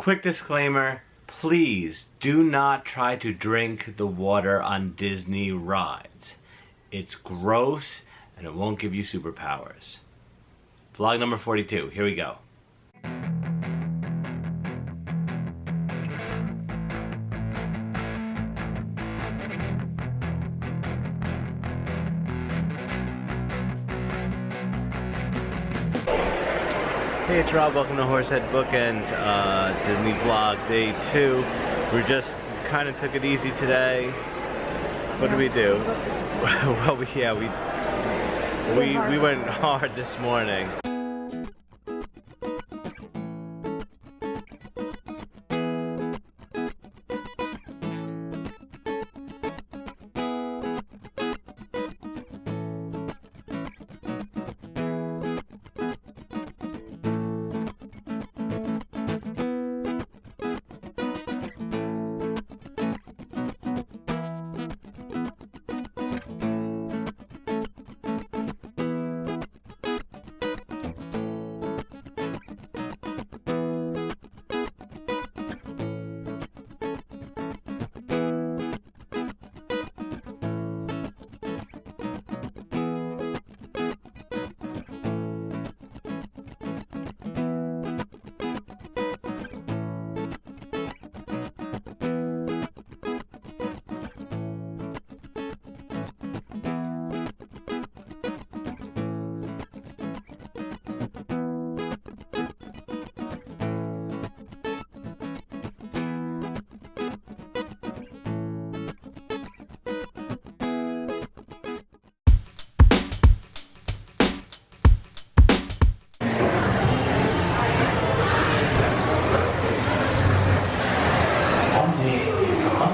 Quick disclaimer, please do not try to drink the water on Disney rides. It's gross and it won't give you superpowers. Vlog number 42, here we go. Hey, it's Rob. Welcome to Horsehead Bookends, Disney vlog day 2. We just kind of took it easy today. What did we do? Well, we went hard this morning.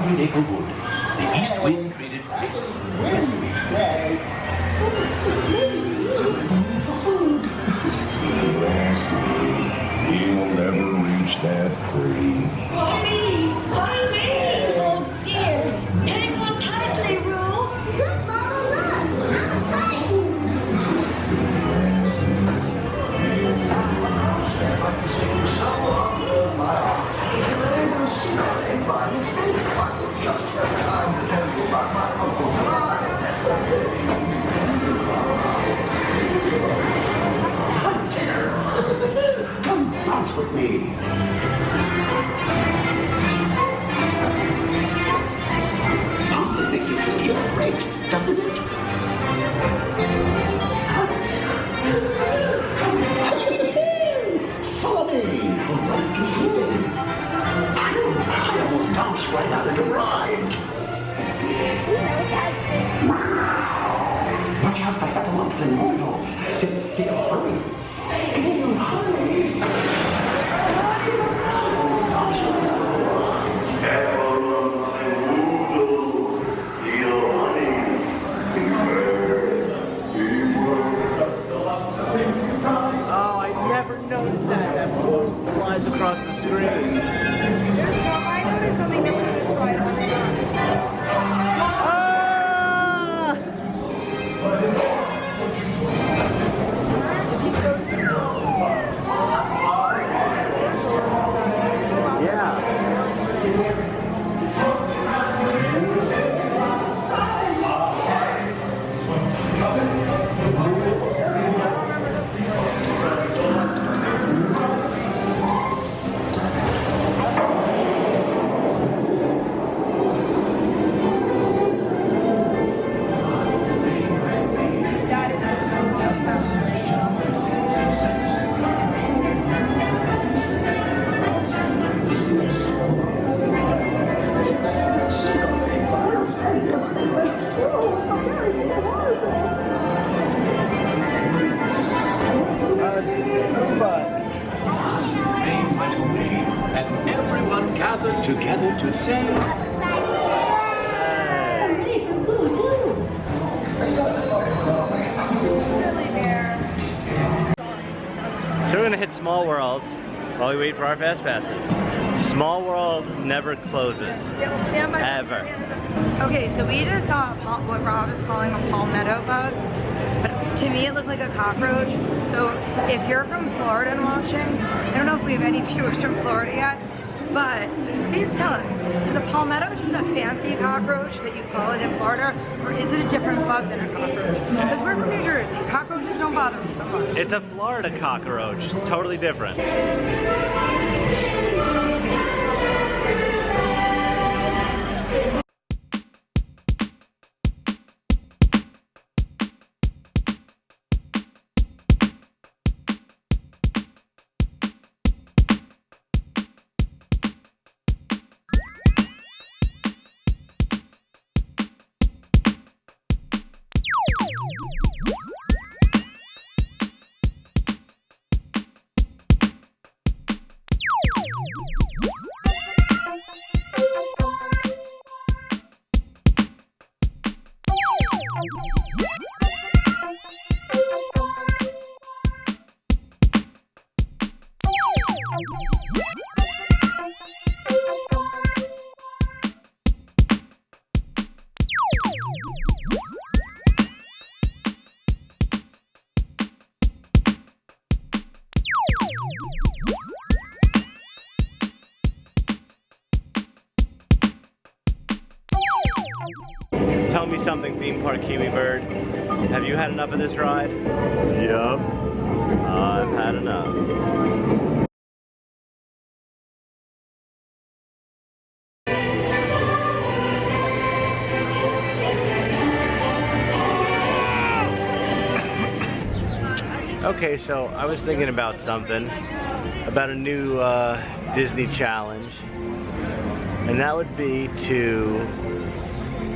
Neighborhood, the east wind traded places with the west wind. You'll never reach that tree. Winnie! Oh dear! Heading on tightly, Rule! Look, Mama, look! I'm Come bounce with me. Bounce makes you feel just great, doesn't it? Follow me. I almost bounced right out of the ride. Watch out for Ethelwolf's and Moldals. Hurry. Oh, I never noticed that Pooh flies across the screen. I noticed something that was right on the And everyone gathered together to say, So we're gonna hit Small World while we wait for our fast passes. Small World never closes. Ever. Okay, so we just saw what Rob is calling a palmetto bug, but to me it looked like a cockroach. So if you're from Florida and watching, I don't know if we have any viewers from Florida yet, But please tell us, is a palmetto just a fancy cockroach that you call it in Florida, or is it a different bug than a cockroach? Because we're from New Jersey, cockroaches don't bother us so much. It's a Florida cockroach. It's totally different. Tell me something, theme park Kiwi Bird. Have you had enough of this ride? Yup. I've had enough. Okay, so I was thinking about something, about a new Disney challenge, and that would be to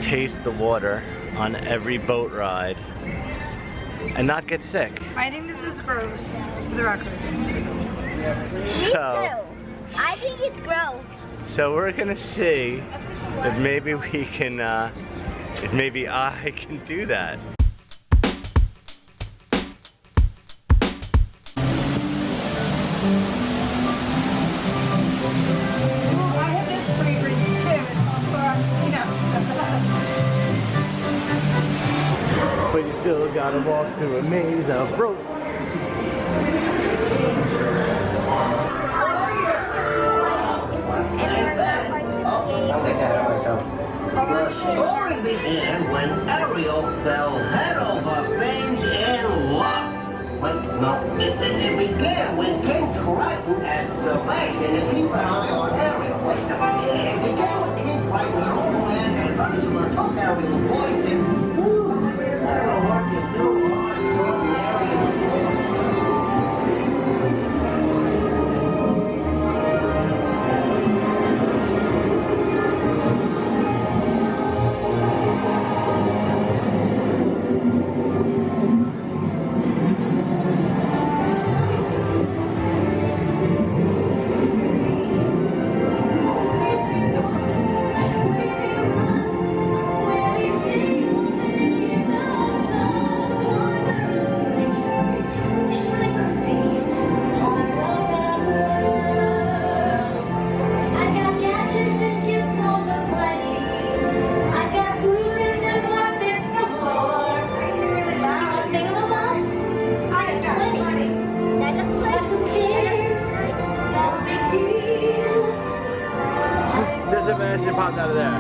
taste the water on every boat ride and not get sick. I think this is gross, for the record. Me too. I think it's gross. So we're gonna see if maybe we can, if maybe I can do that. But you still gotta walk through a maze of ropes. The story began when Ariel fell head over things in luck. It began when King Triton asked Sebastian to keep an eye on Ariel. It began when King Triton, an old man, and Ursula took Ariel's voice and I don't know what to do. There's a man that popped out of there.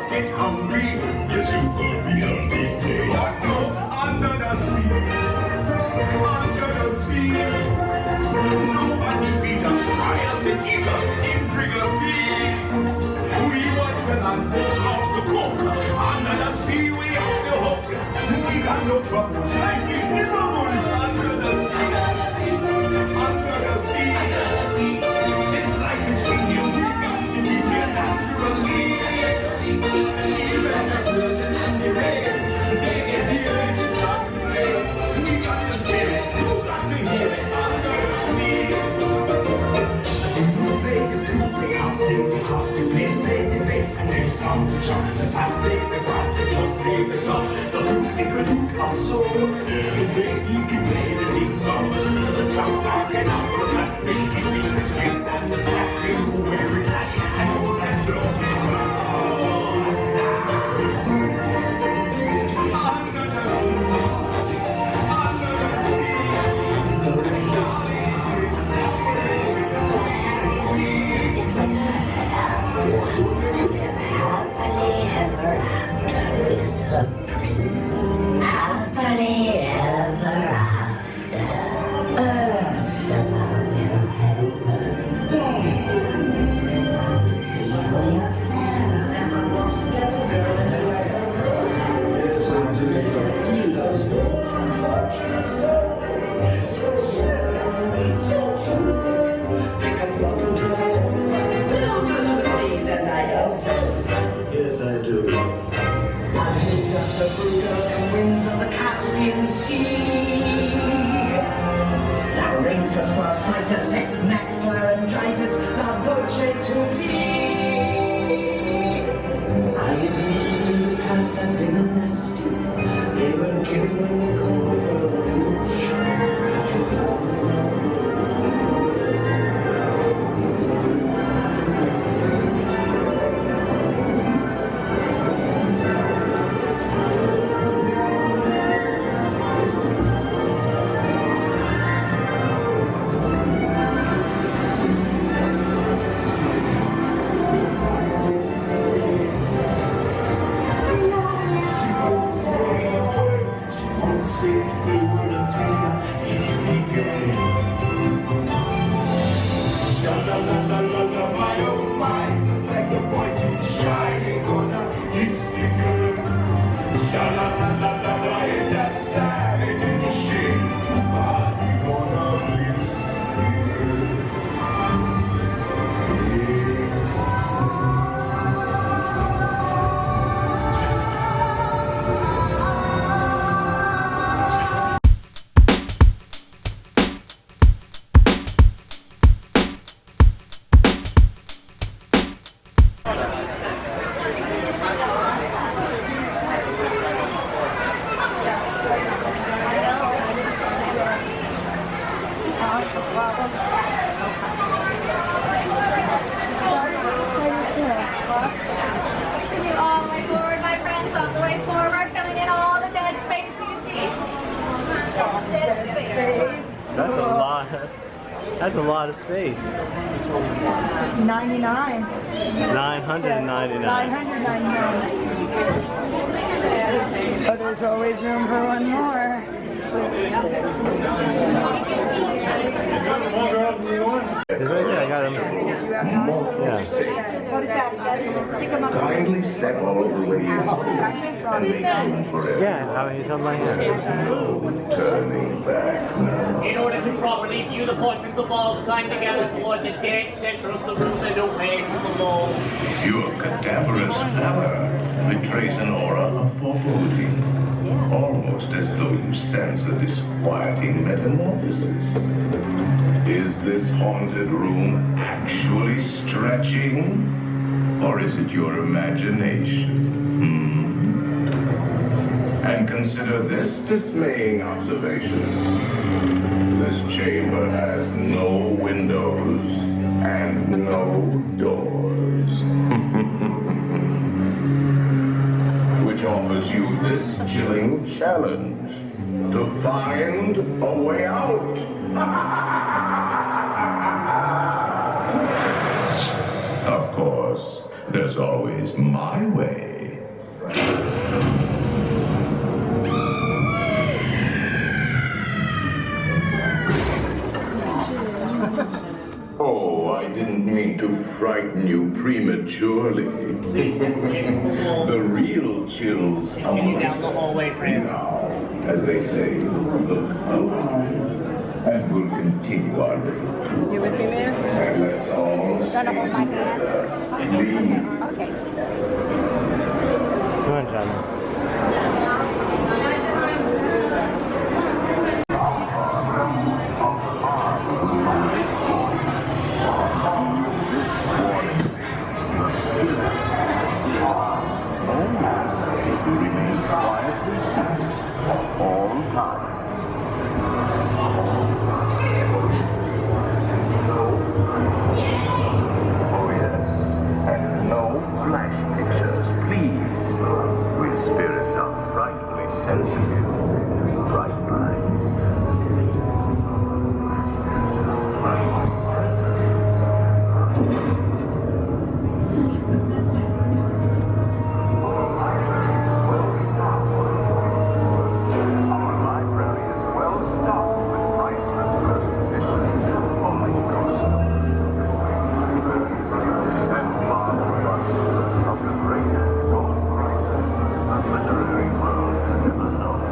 Get hungry, yes you will be a big day. But no, under the sea, nobody beat us, fry us and eat us in Treehouse. We want the land folks off the cook. Under the sea we have the hook. We got no troubles like in the bubbles. Under the sea, since life is in you, we got to be here naturally. Please Max laryngitis, la voce to me. I admit in the past I've been a nasty. They were kidding when they called That's a lot of space. 99. 999. 999. But there's always room for one more. He's right there, I got him. Yeah. Kindly step all the way in and make room for everyone. Yeah, how are you talking like that? Turning back now. In order to properly view the portraits of all, kindly gather toward the dead center of the room and away from the wall. Your cadaverous pallor betrays an aura of foreboding, almost as though you sense a disquieting metamorphosis. Is this haunted room actually stretching, or is it your imagination? And consider this dismaying observation. This chamber has no windows and no doors. Which offers you this chilling challenge to find a way out. Of course, there's always my way. Oh, I didn't mean to frighten you prematurely. The real chills come Continue down the hallway, friends. now, as they say, look alive. And we'll continue our little tour. You with me, Mayor? And let's all stay together. Leave. Okay. Come on, John. Of the greatest, most gracious, the literary world has ever known.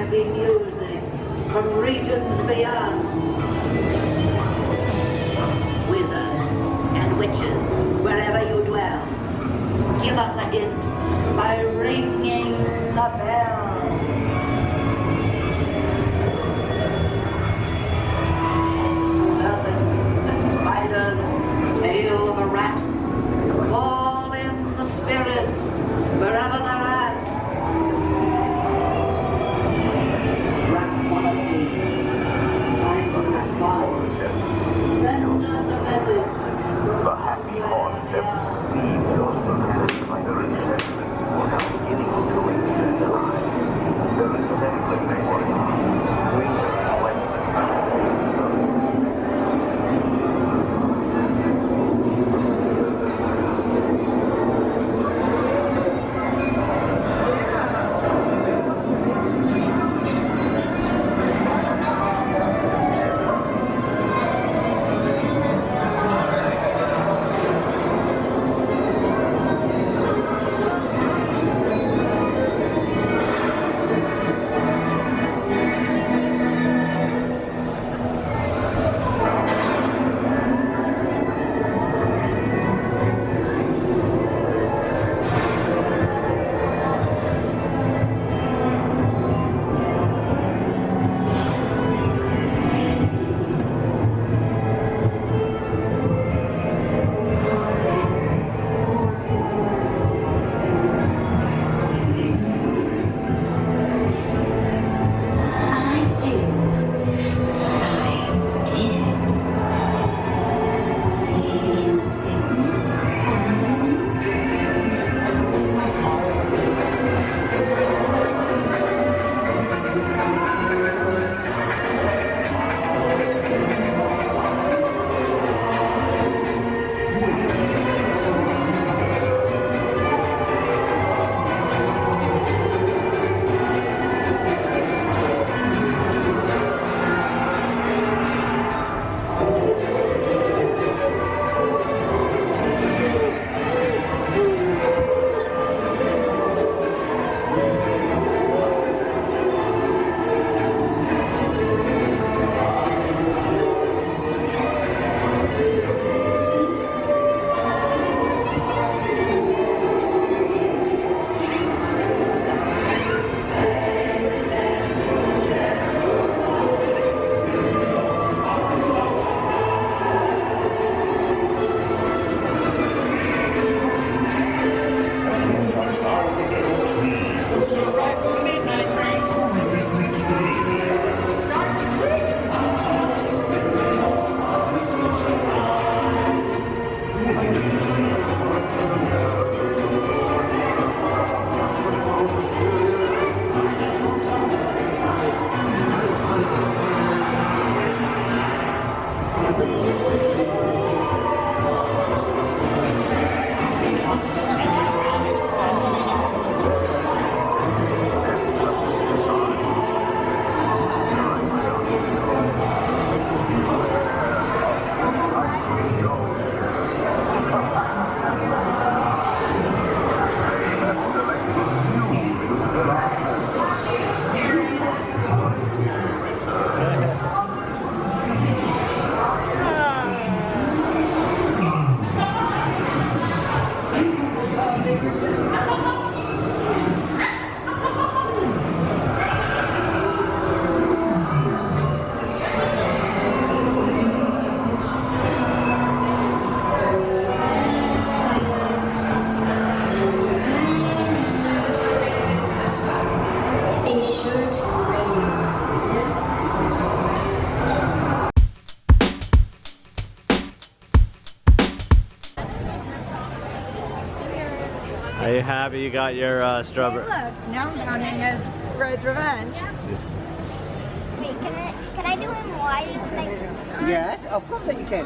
there be music from regions beyond. Wizards and witches, wherever you dwell, give us a hint by ringing the bell. Serpents and spiders, tail of a rat, call in the spirits wherever they're at. Tranquility, sign from the sky, send us a message. The happy haunts have received your secret vibrations and are beginning to materialize. They're assembling for you. Swing Are you happy you got your strawberry? Hey, look, now I'm counting as Red's Revenge. Wait, can I do him wide? Like, Yes, of course that you can.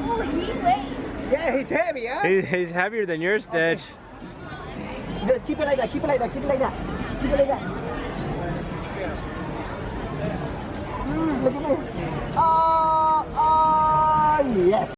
oh, he weighs. Yeah, he's heavy, huh? He's heavier than your Stitch. Just keep it like that, keep it like that, keep it like that. Keep it like that. Look at me. Yes.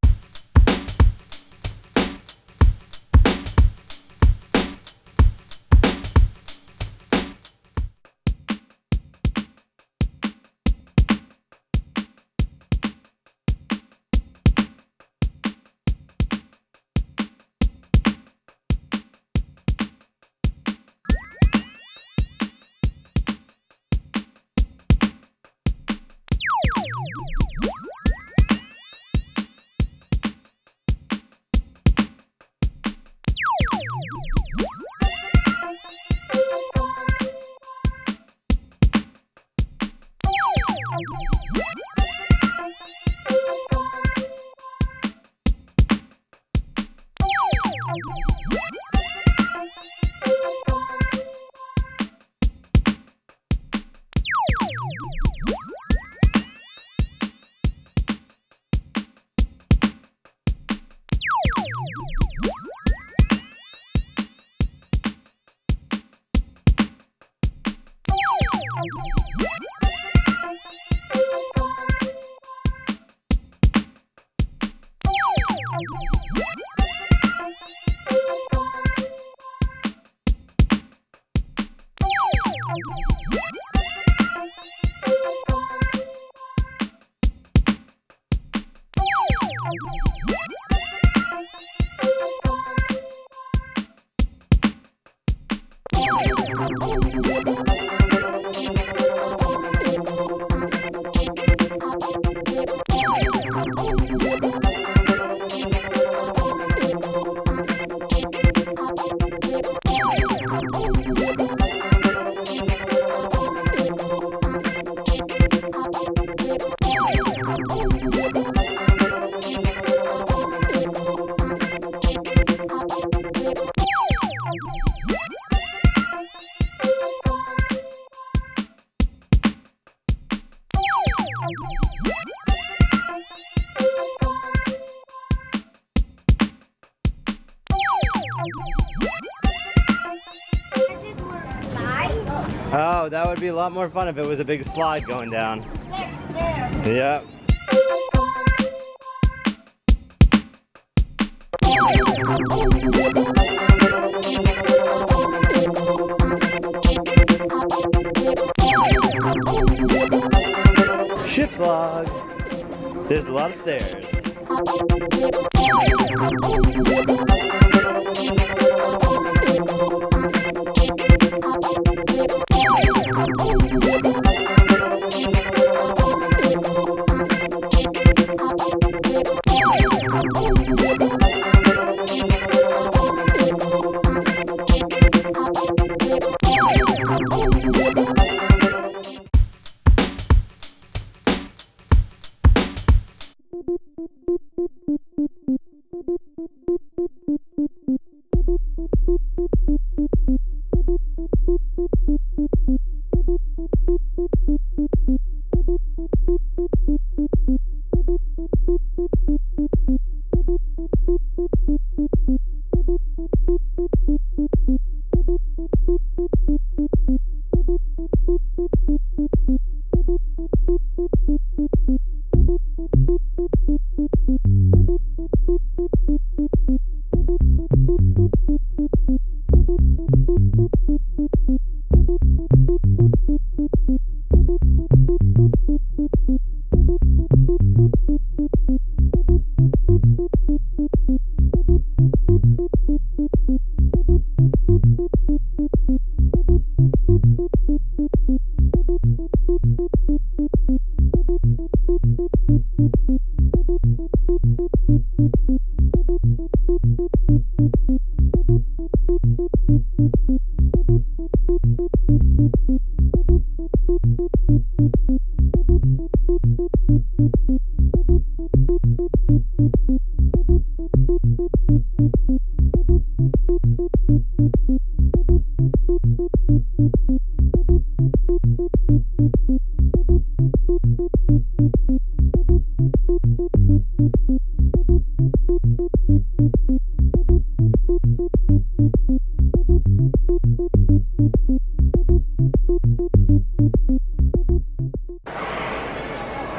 Oh, that would be a lot more fun if it was a big slide going down. Yep. Ship's log. There's a lot of stairs.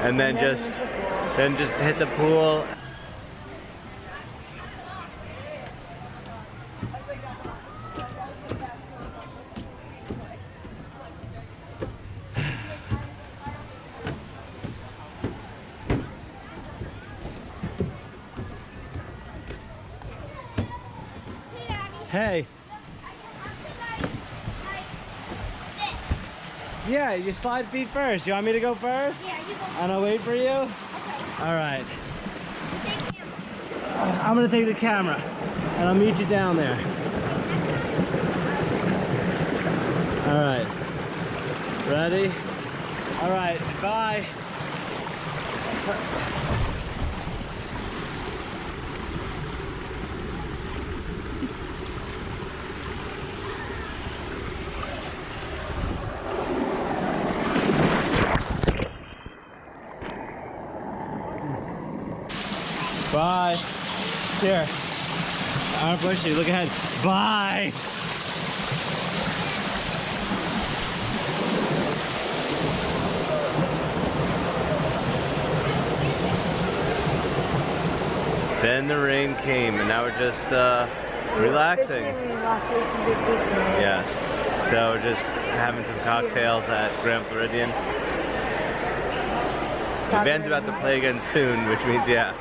And then just hit the pool. Hey. Yeah, you slide feet first. You want me to go first? Yeah, you go. And I'll wait for you? Okay. All right. Take camera. I'm gonna take the camera and I'll meet you down there. All right. Ready? All right, bye. Bye. Here. I don't push you. Look ahead. Bye. Then the rain came, and now we're just relaxing. Yes. So we're just having some cocktails at Grand Floridian. The band's about to play again soon, which means yeah.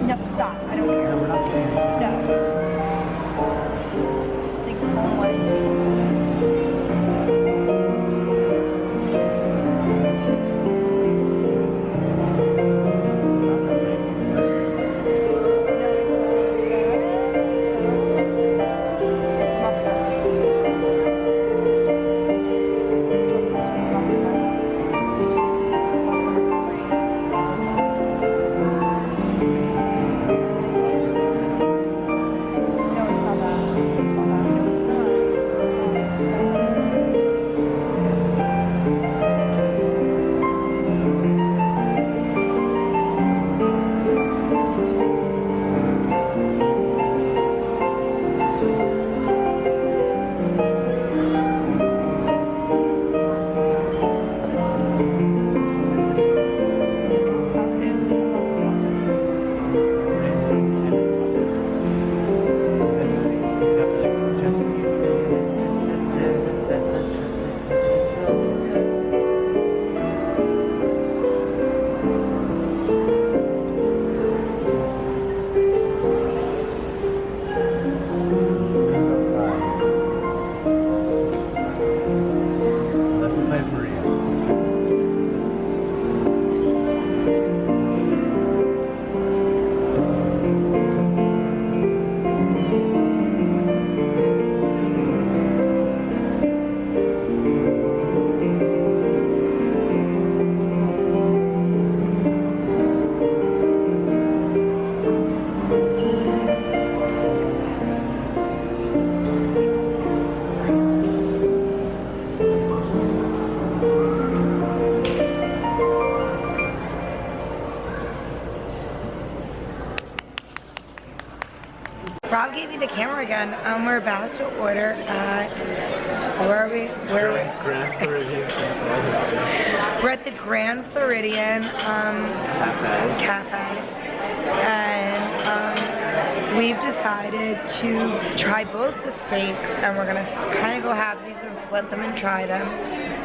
No, stop. I don't care. We're not kidding. No. It's like the phone wanted to do something. Rob gave me the camera again. We're about to order at, where are we? Grand Floridian. We're at the Grand Floridian Cafe. And we've decided to try both the steaks, and we're gonna kind of go halvesies and split them and try them.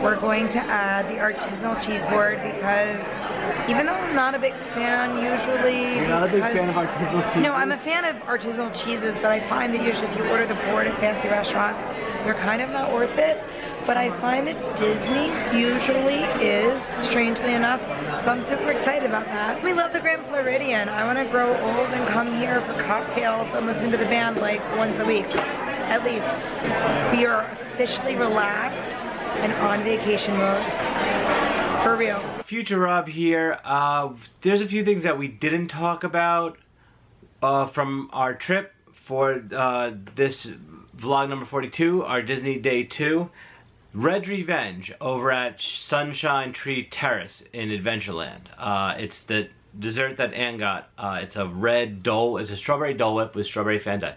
We're going to add the artisanal cheese board because even though I'm not a big fan usually, You're not a big fan of artisanal cheeses? No, I'm a fan of artisanal cheeses, but I find that usually if you order the board at fancy restaurants, they're kind of not worth it. But I find that Disney's usually is, strangely enough, so I'm super excited about that. We love the Grand Floridian. I want to grow old and come here for cocktails and listen to the band like once a week. at least. We are officially relaxed and on vacation mode. For real. Future Rob here. There's a few things that we didn't talk about from our trip for this vlog number 42, our Disney Day 2. Red's Revenge over at Sunshine Tree Terrace in Adventureland. It's the dessert that Anne got. It's a it's a strawberry Dole Whip with strawberry Fanta.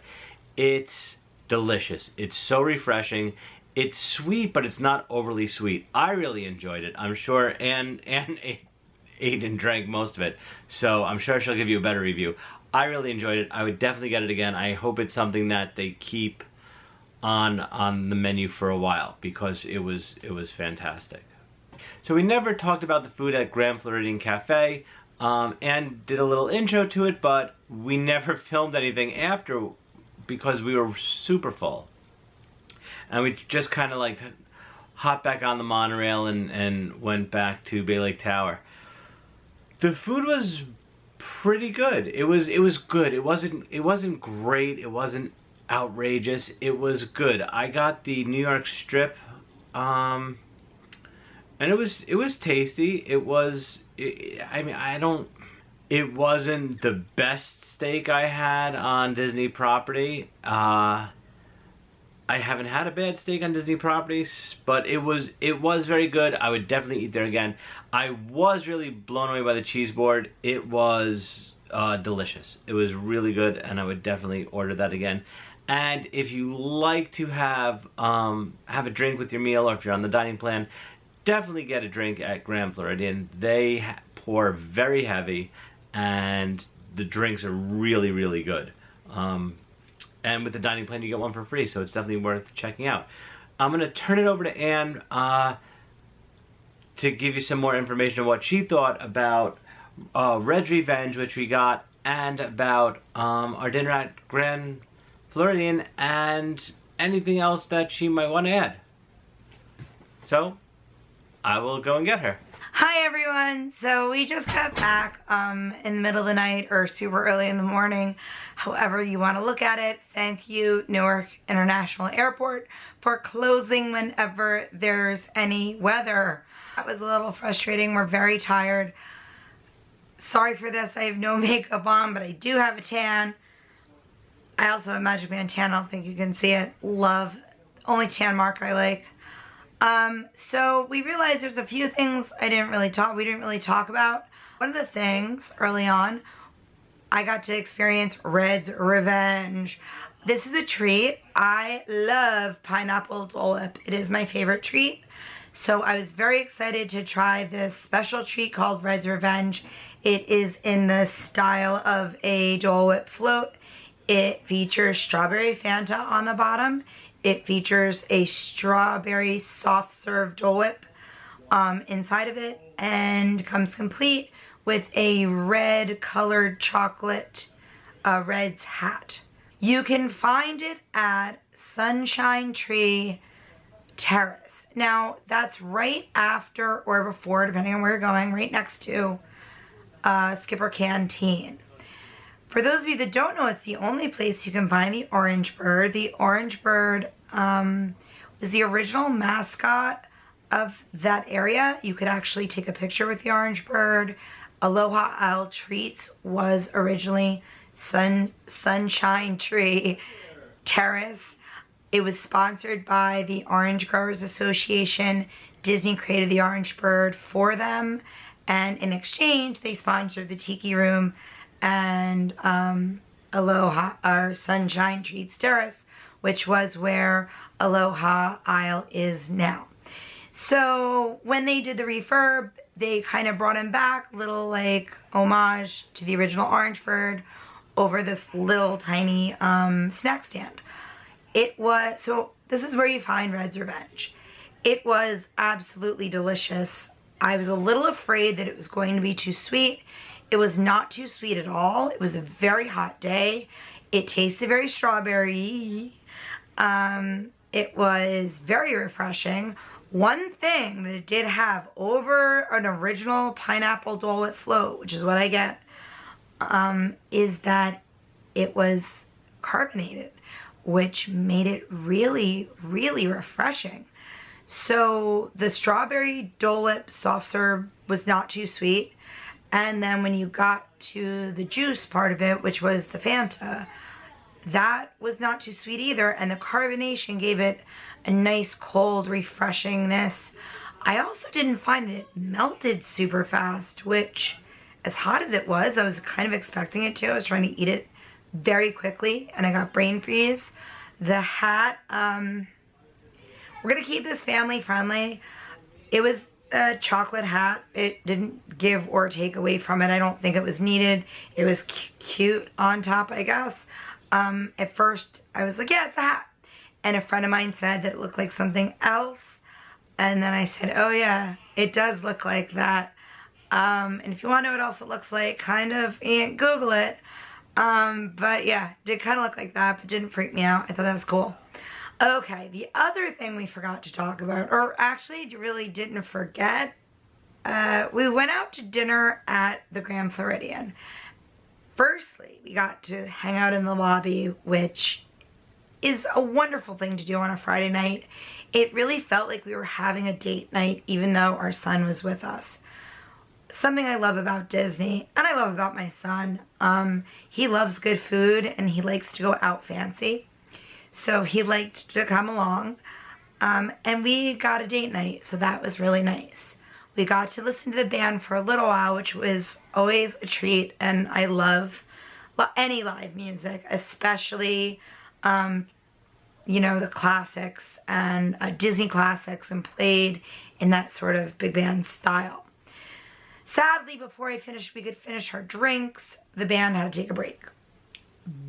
It's delicious. It's so refreshing. It's sweet, but it's not overly sweet. I really enjoyed it. I'm sure Anne ate and drank most of it, so I'm sure she'll give you a better review. I really enjoyed it. I would definitely get it again. I hope it's something that they keep on the menu for a while, because it was fantastic. So we never talked about the food at Grand Floridian Cafe, and did a little intro to it, but we never filmed anything after because we were super full. And we just kind of like hopped back on the monorail and went back to Bay Lake Tower. The food was pretty good. It was good. It wasn't great. It wasn't outrageous. It was good. I got the New York strip, and it was tasty. It wasn't the best steak I had on Disney property. I haven't had a bad steak on Disney properties, but it was very good. I would definitely eat there again. I was really blown away by the cheese board. It was delicious. It was really good, and I would definitely order that again. And if you like to have a drink with your meal, or if you're on the dining plan, definitely get a drink at Grand Floridian. They pour very heavy, and the drinks are really, really good. And with the dining plan, you get one for free, so it's definitely worth checking out. I'm going to turn it over to Anne to give you some more information on what she thought about Red's Revenge, which we got, and about our dinner at Grand Floridian, and anything else that she might want to add. So, I will go and get her. Hi everyone! So we just got back in the middle of the night or super early in the morning, however you want to look at it. Thank you, Newark International Airport, for closing whenever there's any weather. That was a little frustrating. We're very tired. Sorry for this. I have no makeup on, but I do have a tan. I also have a Magic Band tan. I don't think you can see it. Love. Only tan mark I like. So we realized there's a few things we didn't really talk about. One of the things early on, I got to experience Red's Revenge. This is a treat. I love pineapple Dole Whip. It is my favorite treat. So I was very excited to try this special treat called Red's Revenge. It is in the style of a Dole Whip float. It features strawberry Fanta on the bottom. It features a strawberry soft serve Dole Whip inside of it, and comes complete with a red colored chocolate Red's hat. You can find it at Sunshine Tree Terrace. Now that's right after or before, depending on where you're going, right next to Skipper Canteen. For those of you that don't know, it's the only place you can find the Orange Bird. The Orange Bird was the original mascot of that area. You could actually take a picture with the Orange Bird. Aloha Isle Treats was originally Sunshine Tree Terrace. It was sponsored by the Orange Growers Association. Disney created the Orange Bird for them, and in exchange they sponsored the Tiki Room and Aloha, or Sunshine Treats Terrace, which was where Aloha Isle is now. So when they did the refurb, they kind of brought him back, little like homage to the original Orange Bird, over this little tiny snack stand. So this is where you find Red's Revenge. It was absolutely delicious. I was a little afraid that it was going to be too sweet. It was not too sweet at all. It was a very hot day. It tasted very strawberry. It was very refreshing. One thing that it did have over an original pineapple Dole Whip float, which is what I get, is that it was carbonated. which made it really, really refreshing. So the strawberry Dole Whip soft serve was not too sweet. And then when you got to the juice part of it, which was the Fanta, that was not too sweet either. And the carbonation gave it a nice cold refreshingness. I also didn't find it melted super fast, which, as hot as it was, I was kind of expecting it to. I was trying to eat it very quickly and I got brain freeze. The hat, we're gonna keep this family friendly. It was a chocolate hat. It didn't give or take away from it. I don't think it was needed. It was cute on top, I guess. At first I was like, yeah, it's a hat. And a friend of mine said that it looked like something else. And then I said, oh yeah, it does look like that. And if you want to know what else it looks like, kind of, Google it. But yeah, it did kind of look like that, but didn't freak me out. I thought that was cool. Okay, the other thing we forgot to talk about, or actually really didn't forget, we went out to dinner at the Grand Floridian. Firstly, we got to hang out in the lobby, which is a wonderful thing to do on a Friday night. It really felt like we were having a date night, even though our son was with us. Something I love about Disney, and I love about my son, he loves good food and he likes to go out fancy. So he liked to come along, and we got a date night, so that was really nice. We got to listen to the band for a little while, which was always a treat, and I love any live music, especially, you know, the classics and Disney classics, and played in that sort of big band style. Sadly, before we could finish our drinks, the band had to take a break.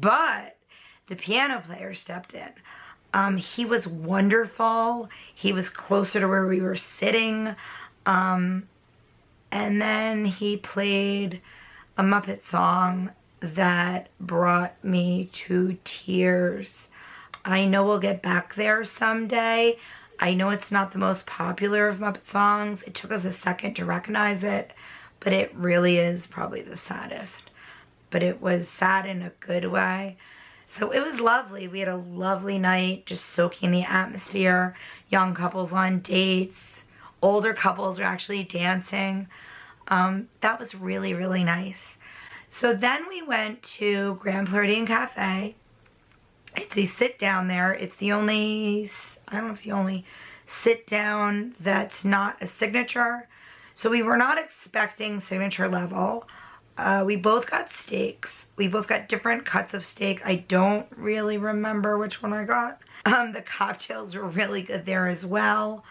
But the piano player stepped in. He was wonderful. He was closer to where we were sitting. And then he played a Muppet song that brought me to tears. I know we'll get back there someday. I know it's not the most popular of Muppet songs. It took us a second to recognize it, but it really is probably the saddest. But it was sad in a good way. So it was lovely. We had a lovely night, just soaking in the atmosphere. Young couples on dates. Older couples were actually dancing. That was really, really nice. So then we went to Grand Floridian Cafe. It's a sit down there. It's the only, I don't know if the only sit down that's not a signature. So we were not expecting signature level. We both got steaks. We both got different cuts of steak. I don't really remember which one I got. The cocktails were really good there as well.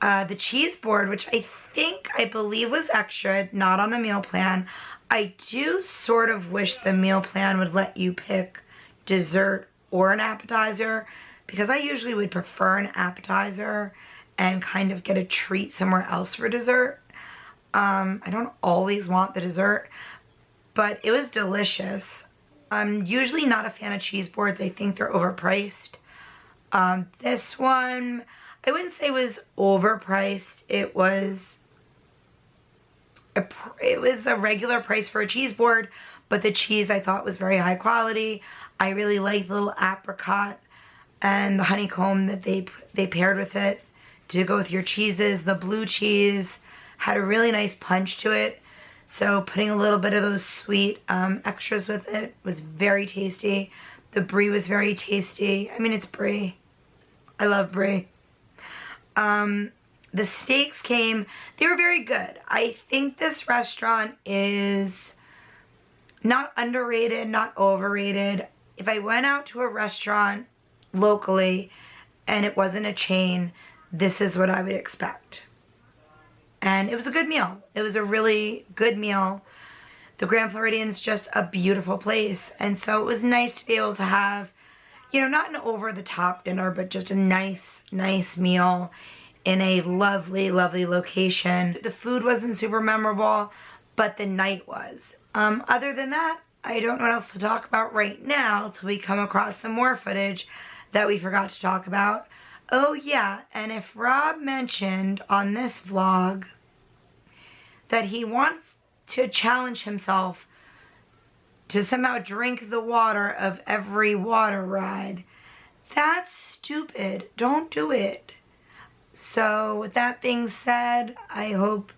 The cheese board, which I believe was extra, not on the meal plan. I do sort of wish the meal plan would let you pick dessert or an appetizer, because I usually would prefer an appetizer and kind of get a treat somewhere else for dessert. I don't always want the dessert, but it was delicious. I'm usually not a fan of cheese boards. I think they're overpriced. This one, I wouldn't say was overpriced. It was a regular price for a cheese board, but the cheese I thought was very high quality. I really liked the little apricot and the honeycomb that they paired with it to go with your cheeses. The blue cheese had a really nice punch to it. So putting a little bit of those sweet extras with it was very tasty. The brie was very tasty. I mean, it's brie. I love brie. The steaks came, they were very good. I think this restaurant is not underrated, not overrated. If I went out to a restaurant locally and it wasn't a chain, this is what I would expect. And it was a good meal. It was a really good meal. The Grand Floridian's just a beautiful place. And so it was nice to be able to have, you know, not an over-the-top dinner, but just a nice, nice meal in a lovely, lovely location. The food wasn't super memorable, but the night was. Other than that, I don't know what else to talk about right now till we come across some more footage that we forgot to talk about. Oh yeah, and if Rob mentioned on this vlog that he wants to challenge himself to somehow drink the water of every water ride, That's stupid. Don't do it. So with that being said, I hope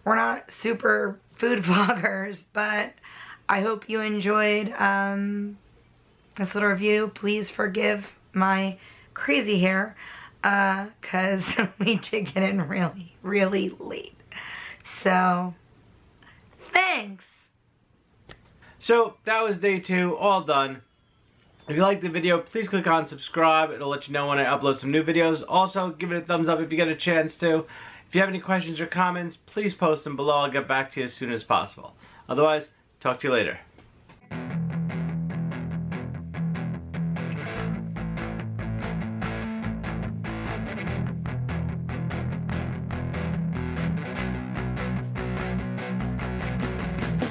we're not super food vloggers, but I hope you enjoyed this little review. Please forgive my crazy hair, because we did get in really, really late. So, thanks. So that was day 2, all done. If you liked the video, please click on subscribe. It'll let you know when I upload some new videos. Also, give it a thumbs up if you get a chance to. If you have any questions or comments, please post them below. I'll get back to you as soon as possible. Otherwise, talk to you later.